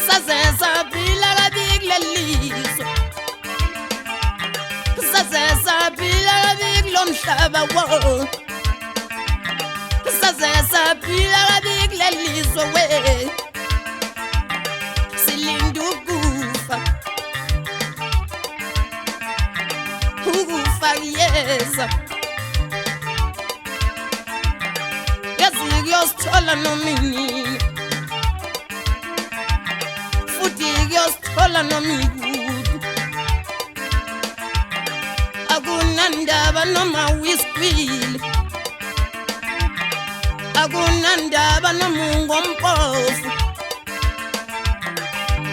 saze saphila kabili lelizwe, saze saphila kabili lomhlaba wo, saze saphila kabili lelizwe we, silinda ukufa, ukufa kuyeza, yazi kuyosithola nomini, futhi kuyosithola nomikude, akunandaba noma wiskwile, akunandaba noma ungompofu,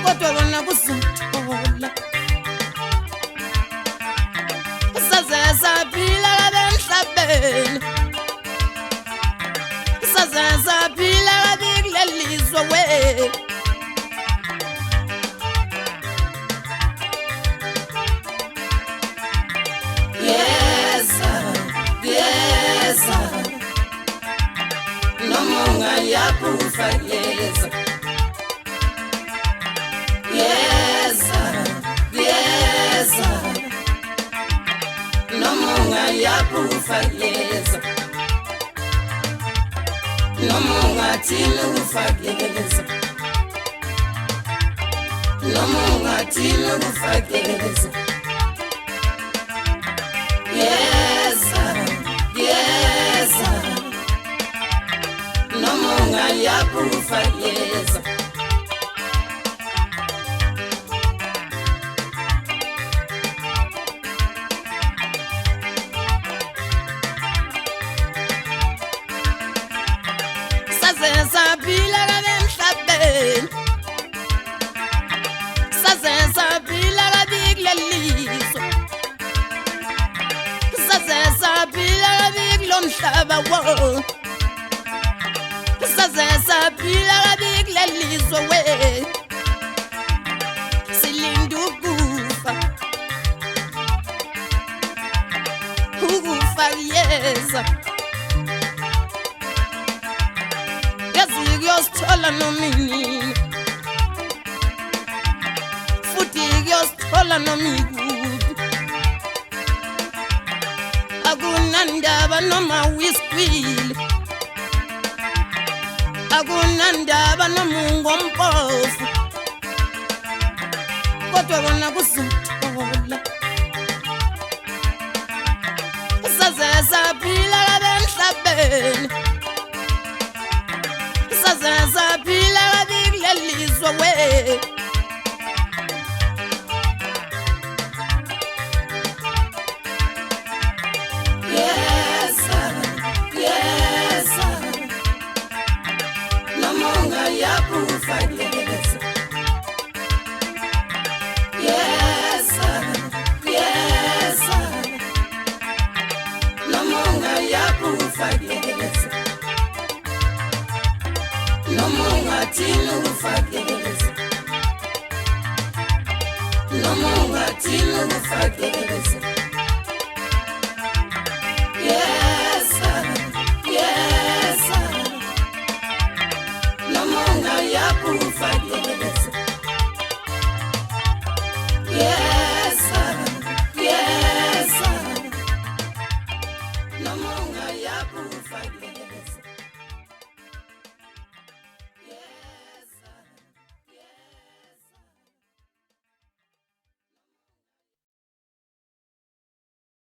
kodwa kona kuzothola, saze saphila emhlabeni, saze saphila kabili lelizwe we, yeza noma ungayakufa yeza, yeza noma ungayakufa yeza, noma ungathini ukufa yeza, noma ungathini ukufa yeza, yeza noma ungayakufa yeza, saze saphila emhlabeni, saze saphila kabili lelizwe, saze saphila kabili lomhlaba wo, saze saphila kabili lelizwe we, silinda ukufa, ukufa kuyeza, yazi kuyosithola nomini, futhi kuyosithola nomikude, akunandaba noma wiskwile, akunandaba noma ungompofu, kodwa kona kuzothola, saze saphila emhlabeni, saze saphila kabili lelizwe we, yeza noma ungayakufa yeza, yeza noma ungayakufa yeza, noma ungathini ukufa yeza, noma ungathini ukufa yeza, yeza noma ungayakufa yeza,